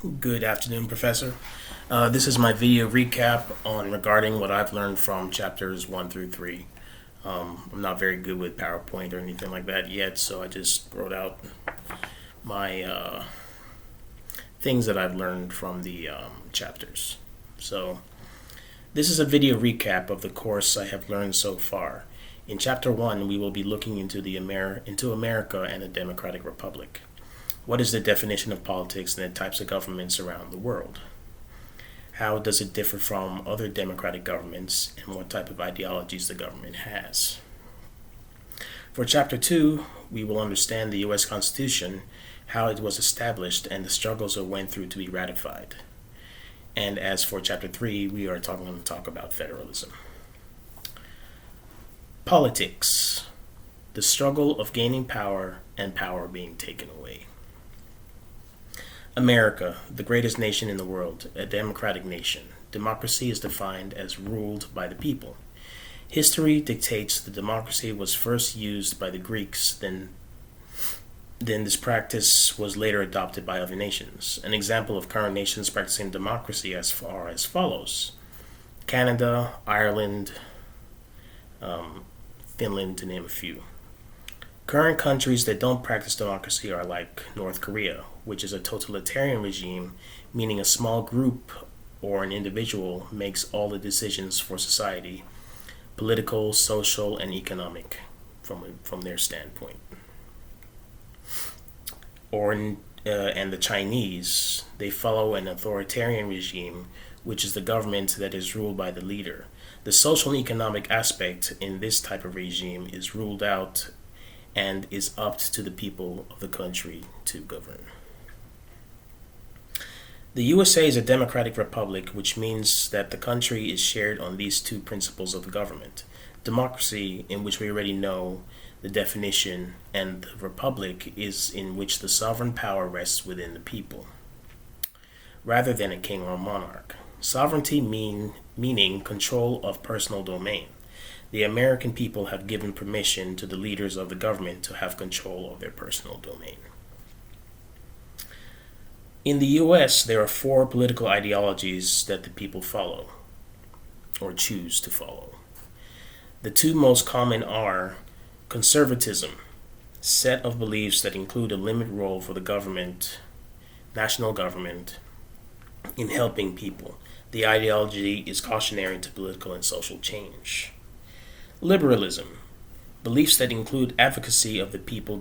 Good afternoon, Professor. This is my video recap on regarding what I've learned from chapters 1 through 3. I'm not very good with PowerPoint or anything like that yet, so I just wrote out my things that I've learned from the chapters. So this is a video recap of the course I have learned so far. In chapter 1, we will be looking into America and a democratic republic. What is the definition of politics and the types of governments around the world? How does it differ from other democratic governments, and what type of ideologies the government has? For Chapter 2, we will understand the U.S. Constitution, how it was established, and the struggles it went through to be ratified. And as for Chapter 3, we are going to talk about federalism. Politics. The struggle of gaining power and power being taken away. America, the greatest nation in the world, a democratic nation. Democracy is defined as ruled by the people. History dictates that democracy was first used by the Greeks, then this practice was later adopted by other nations. An example of current nations practicing democracy as far as follows: Canada, Ireland, Finland, to name a few. Current countries that don't practice democracy are like North Korea, which is a totalitarian regime, meaning a small group or an individual makes all the decisions for society, political, social, and economic, from their standpoint. And the Chinese, they follow an authoritarian regime, which is the government that is ruled by the leader. The social and economic aspect in this type of regime is ruled out and is up to the people of the country to govern. The USA is a democratic republic, which means that the country is shared on these two principles of the government: democracy, in which we already know the definition, and the republic is in which the sovereign power rests within the people, rather than a king or a monarch. Sovereignty meaning control of personal domain. The American people have given permission to the leaders of the government to have control of their personal domain. In the US, there are 4 political ideologies that the people follow, or choose to follow. The 2 most common are conservatism, set of beliefs that include a limited role for the government, national government, in helping people. The ideology is cautionary to political and social change. Liberalism, beliefs that include advocacy of the people,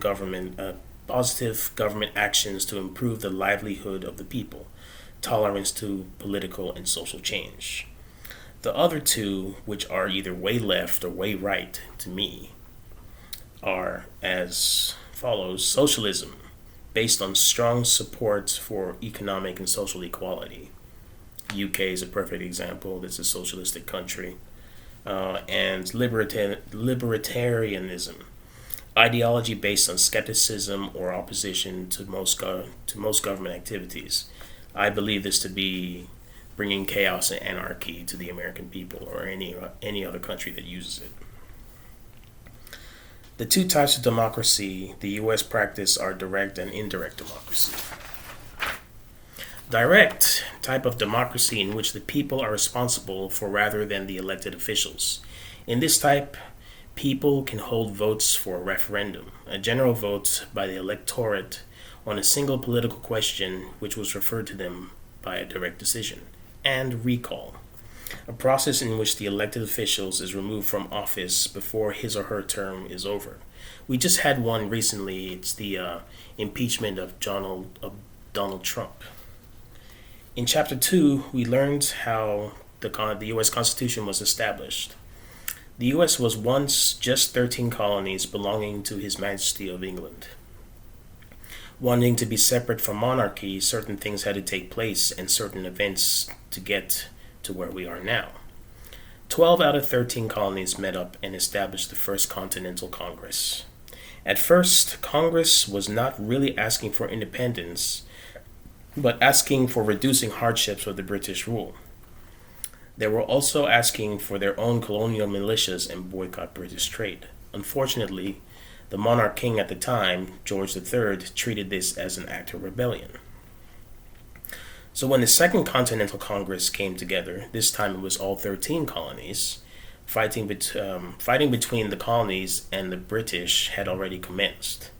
positive government actions to improve the livelihood of the people, tolerance to political and social change. The other 2, which are either way left or way right to me, are as follows: socialism, based on strong support for economic and social equality. UK is a perfect example. It's a socialistic country. And libertarianism, ideology based on skepticism or opposition to most government activities. I believe this to be bringing chaos and anarchy to the American people or any other country that uses it. The 2 types of democracy the U.S. practice are direct and indirect democracy. Direct type of democracy in which the people are responsible for rather than the elected officials. In this type, people can hold votes for a referendum, a general vote by the electorate on a single political question which was referred to them by a direct decision, and recall, a process in which the elected officials is removed from office before his or her term is over. We just had one recently. It's the impeachment of Donald Trump. In Chapter 2, we learned how the U.S. Constitution was established. The U.S. was once just 13 colonies belonging to His Majesty of England. Wanting to be separate from monarchy, certain things had to take place and certain events to get to where we are now. 12 out of 13 colonies met up and established the First Continental Congress. At first, Congress was not really asking for independence, but asking for reducing hardships of the British rule. They were also asking for their own colonial militias and boycott British trade. Unfortunately, the monarch king at the time, George III, treated this as an act of rebellion. So when the Second Continental Congress came together, this time it was all 13 colonies. Fighting between the colonies and the British had already commenced.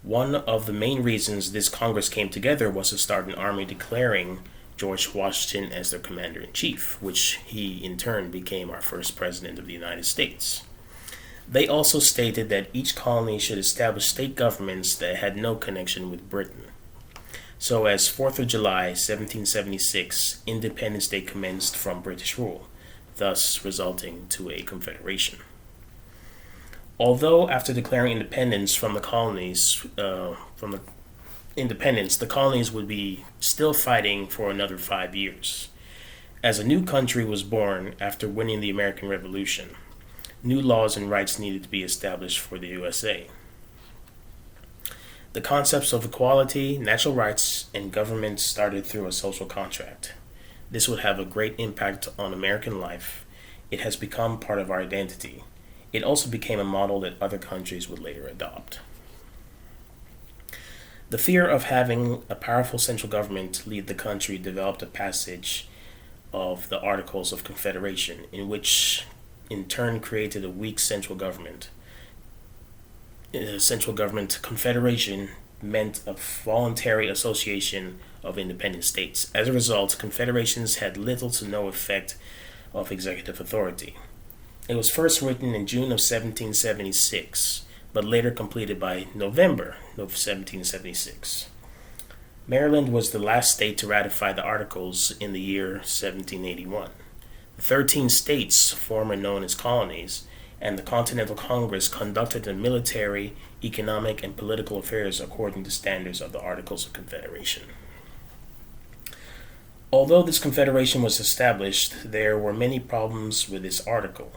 One of the main reasons this Congress came together was to start an army declaring George Washington as their commander-in-chief, which he in turn became our first president of the United States. They also stated that each colony should establish state governments that had no connection with Britain. So as 4th of July, 1776, Independence Day commenced from British rule, thus resulting to a confederation. Although after declaring independence from the colonies, the colonies would be still fighting for another 5 years. As a new country was born after winning the American Revolution, new laws and rights needed to be established for the USA. The concepts of equality, natural rights, and government started through a social contract. This would have a great impact on American life. It has become part of our identity. It also became a model that other countries would later adopt. The fear of having a powerful central government lead the country developed a passage of the Articles of Confederation, in which in turn created a weak central government. Central government confederation meant a voluntary association of independent states. As a result, confederations had little to no effect of executive authority. It was first written in June of 1776, but later completed by November of 1776. Maryland was the last state to ratify the Articles in the year 1781. The 13 states, formerly known as colonies, and the Continental Congress conducted the military, economic, and political affairs according to standards of the Articles of Confederation. Although this confederation was established, there were many problems with this article.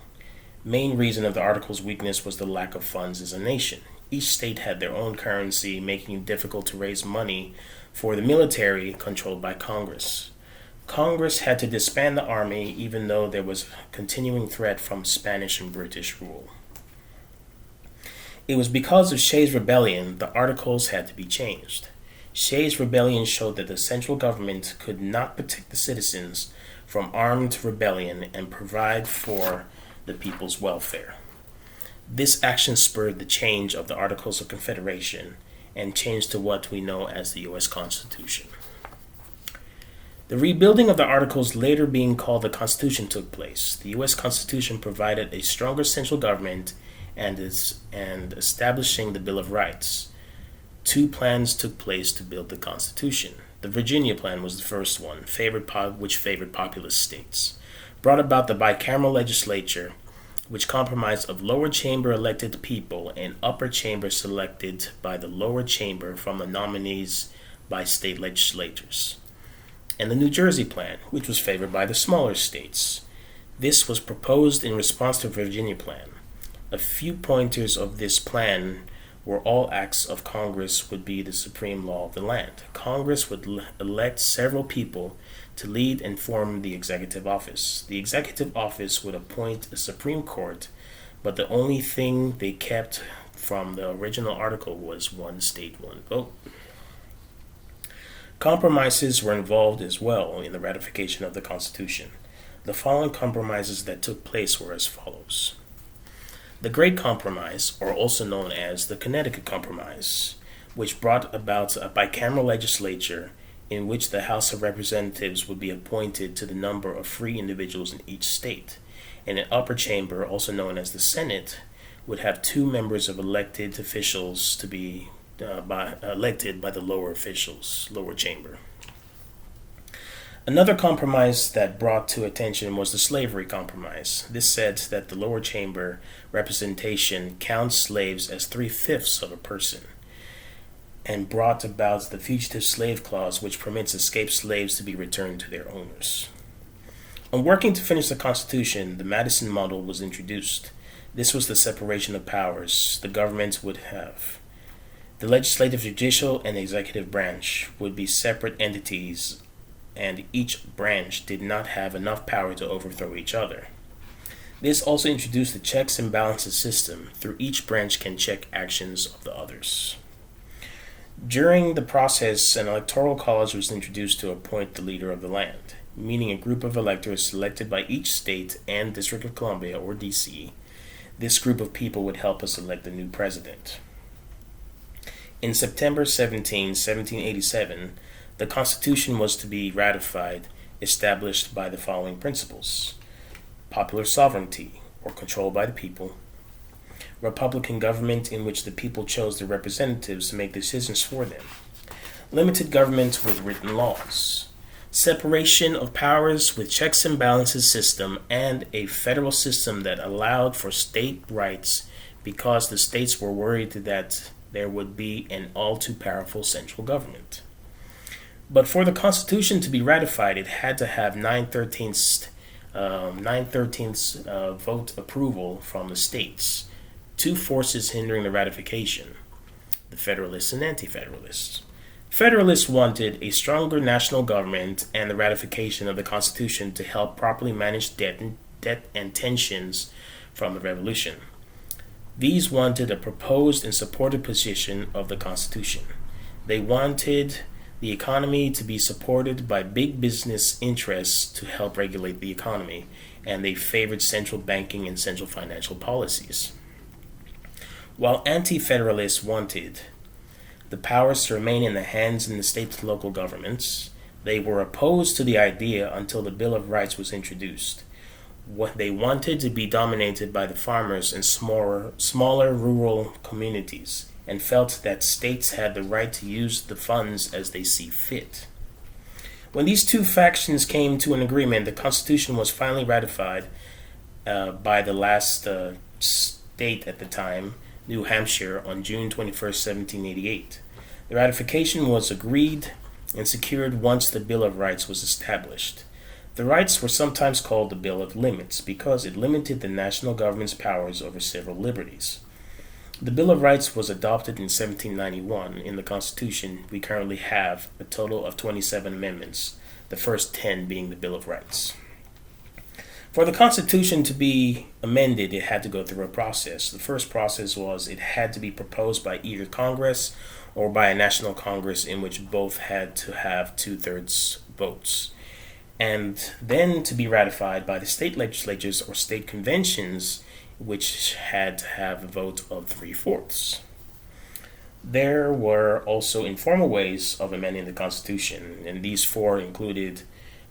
Main reason of the article's weakness was the lack of funds as a nation. Each state had their own currency, making it difficult to raise money for the military controlled by Congress. Congress had to disband the army even though there was a continuing threat from Spanish and British rule. It was because of Shays' Rebellion the articles had to be changed. Shays' Rebellion showed that the central government could not protect the citizens from armed rebellion and provide for the people's welfare. This action spurred the change of the Articles of Confederation and changed to what we know as the U.S. Constitution. The rebuilding of the Articles, later being called the Constitution, took place. The U.S. Constitution provided a stronger central government and establishing the Bill of Rights. Two plans took place to build the Constitution. The Virginia Plan was the first one, which favored populous states. Brought about the bicameral legislature, which comprised of lower chamber elected people and upper chamber selected by the lower chamber from the nominees by state legislators. And the New Jersey Plan, which was favored by the smaller states. This was proposed in response to the Virginia Plan. A few pointers of this plan were all acts of Congress would be the supreme law of the land. Congress would elect several people to lead and form the executive office. The executive office would appoint a Supreme Court, but the only thing they kept from the original article was one state, one vote. Compromises were involved as well in the ratification of the Constitution. The following compromises that took place were as follows. The Great Compromise, or also known as the Connecticut Compromise, which brought about a bicameral legislature in which the House of Representatives would be appointed to the number of free individuals in each state, and an upper chamber, also known as the Senate, would have 2 members of elected officials to be elected by the lower chamber. Another compromise that brought to attention was the Slavery Compromise. This said that the lower chamber representation counts slaves as 3/5 of a person, and brought about the Fugitive Slave Clause, which permits escaped slaves to be returned to their owners. On working to finish the Constitution, the Madison Model was introduced. This was the separation of powers the government would have. The legislative, judicial, and executive branch would be separate entities, and each branch did not have enough power to overthrow each other. This also introduced the checks and balances system, through each branch can check actions of the others. During the process, an electoral college was introduced to appoint the leader of the land, meaning a group of electors selected by each state and District of Columbia, or DC. This group of people would help us elect the new president. In September 1787, the Constitution was to be ratified, established by the following principles: popular sovereignty, or control by the people; republican government, in which the people chose their representatives to make decisions for them; limited government with written laws; separation of powers with checks and balances system; and a federal system that allowed for state rights because the states were worried that there would be an all too powerful central government. But for the Constitution to be ratified, it had to have 9/13 vote approval from the states. Two forces hindering the ratification: the Federalists and Anti-Federalists. Federalists wanted a stronger national government and the ratification of the Constitution to help properly manage debt and tensions from the Revolution. These wanted a proposed and supported position of the Constitution. They wanted the economy to be supported by big business interests to help regulate the economy, and they favored central banking and central financial policies. While Anti-Federalists wanted the powers to remain in the hands of the state and local governments, they were opposed to the idea until the Bill of Rights was introduced. What they wanted to be dominated by the farmers in smaller rural communities, and felt that states had the right to use the funds as they see fit. When these two factions came to an agreement, the Constitution was finally ratified by the last state at the time, New Hampshire, on June 21st, 1788. The ratification was agreed and secured once the Bill of Rights was established. The rights were sometimes called the Bill of Limits because it limited the national government's powers over several liberties. The Bill of Rights was adopted in 1791. In the Constitution, we currently have a total of 27 amendments, the first 10 being the Bill of Rights. For the Constitution to be amended, it had to go through a process. The first process was it had to be proposed by either Congress or by a national Congress, in which both had to have 2/3 votes, and then to be ratified by the state legislatures or state conventions, which had to have a vote of 3/4. There were also informal ways of amending the Constitution, and these four included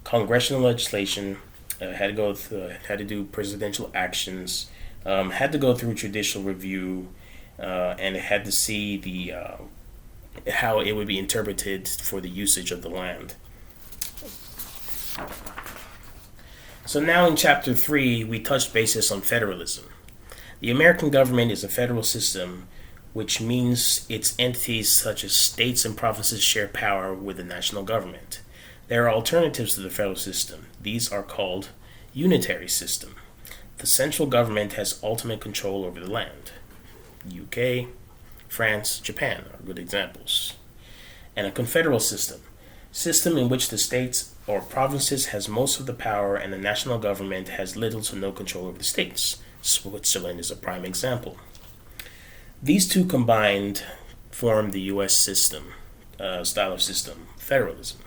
congressional legislation, had to do presidential actions, had to go through judicial review, and it had to see the how it would be interpreted for the usage of the land. So now in Chapter 3, we touched basis on federalism. The American government is a federal system, which means its entities such as states and provinces share power with the national government. There are alternatives to the federal system. These are called unitary system. The central government has ultimate control over the land. UK, France, Japan are good examples. And a confederal system in which the states or provinces has most of the power and the national government has little to no control over the states. Switzerland is a prime example. These two combined form the U.S. style of system, federalism.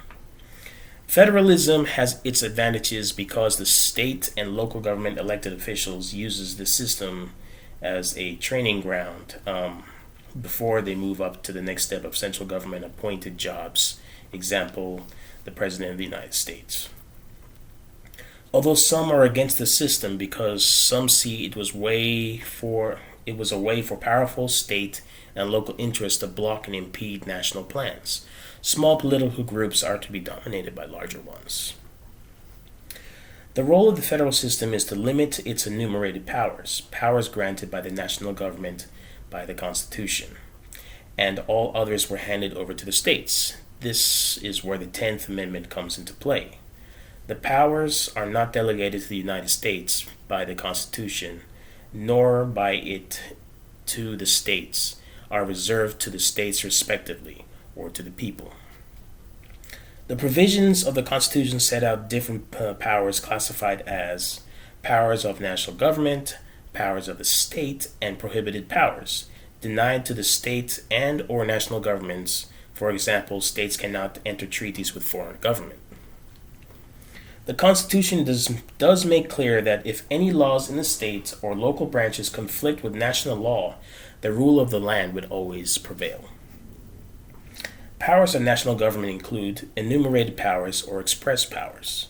Federalism has its advantages because the state and local government elected officials uses the system as a training ground before they move up to the next step of central government appointed jobs. Example, the President of the United States. Although some are against the system because some see it was a way for powerful state and local interests to block and impede national plans. Small political groups are to be dominated by larger ones. The role of the federal system is to limit its enumerated powers granted by the national government by the Constitution, and all others were handed over to the states. This is where the 10th Amendment comes into play. The powers are not delegated to the United States by the Constitution, nor by it to the states, are reserved to the states respectively, or to the people. The provisions of the Constitution set out different powers classified as powers of national government, powers of the state, and prohibited powers, denied to the state and or national governments For example, states cannot enter treaties with foreign government. The Constitution does make clear that if any laws in the state or local branches conflict with national law, the rule of the land would always prevail. Powers of national government include enumerated powers or express powers.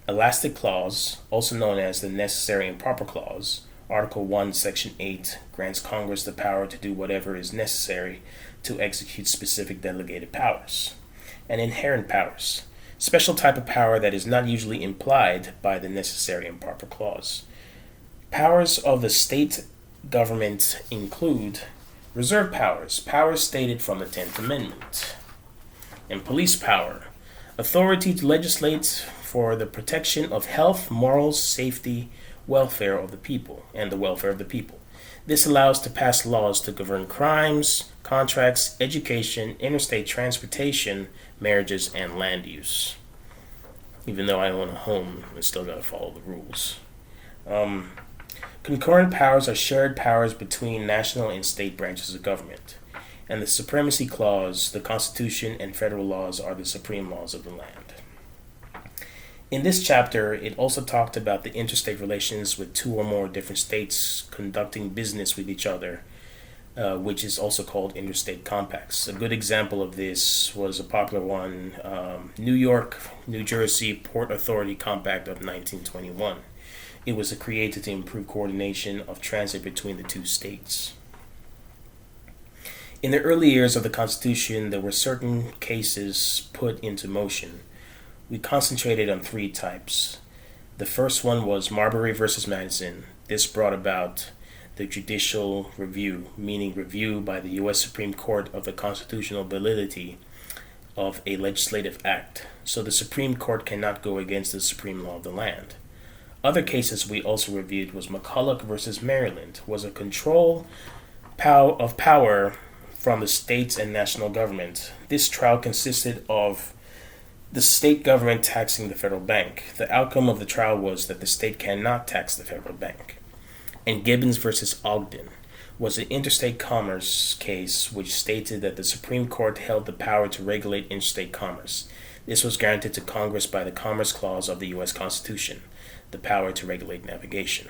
Elastic Clause, also known as the Necessary and Proper Clause, Article 1, Section 8, grants Congress the power to do whatever is necessary to execute specific delegated powers. And inherent powers, special type of power that is not usually implied by the Necessary and Proper Clause. Powers of the state government include reserve powers, powers stated from the 10th Amendment, and police power, authority to legislate for the protection of health, morals, safety, welfare of the people, and the welfare of the people. This allows to pass laws to govern crimes, contracts, education, interstate transportation, marriages, and land use. Even though I own a home, I still got to follow the rules. Concurrent powers are shared powers between national and state branches of government. And the Supremacy Clause, the Constitution, and federal laws are the supreme laws of the land. In this chapter, it also talked about the interstate relations with two or more different states conducting business with each other, which is also called interstate compacts. A good example of this was a popular one, New York, New Jersey Port Authority Compact of 1921. It was created to improve coordination of transit between the two states. In the early years of the Constitution, there were certain cases put into motion. We concentrated on three types. The first one was Marbury versus Madison. This brought about the judicial review, meaning review by the U.S. Supreme Court of the constitutional validity of a legislative act. So the Supreme Court cannot go against the supreme law of the land. Other cases we also reviewed was McCulloch versus Maryland, was a control of power from the states and national government. This trial consisted of the state government taxing the federal bank. The outcome of the trial was that the state cannot tax the federal bank. And Gibbons versus Ogden was an interstate commerce case which stated that the Supreme Court held the power to regulate interstate commerce. This was granted to Congress by the Commerce Clause of the U.S. Constitution, the power to regulate navigation.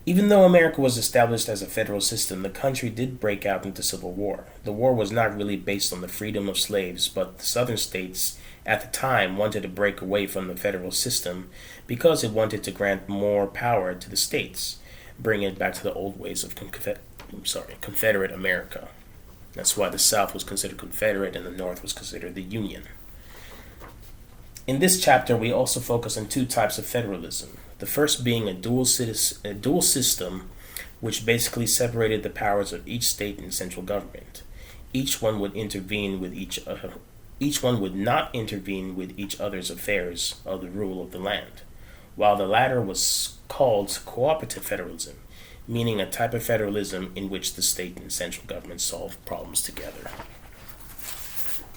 Even though America was established as a federal system, the country did break out into civil war. The war was not really based on the freedom of slaves, but the southern states at the time wanted to break away from the federal system because it wanted to grant more power to the states, bringing it back to the old ways of Confederate America. That's why the South was considered Confederate and the North was considered the Union. In this chapter, we also focus on two types of federalism. The first being a dual system, which basically separated the powers of each state and central government. Each one would not intervene with each other's affairs of the rule of the land, while the latter was called cooperative federalism, meaning a type of federalism in which the state and central government solve problems together.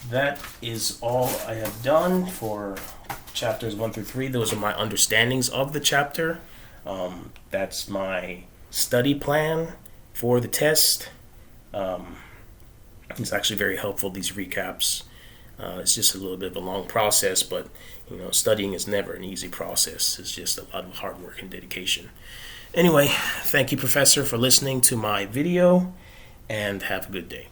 That is all I have done for chapters 1 through 3. Those are my understandings of the chapter. That's my study plan for the test. It's actually very helpful, these recaps. It's just a little bit of a long process, but studying is never an easy process. It's just a lot of hard work and dedication. Anyway, thank you, Professor, for listening to my video, and have a good day.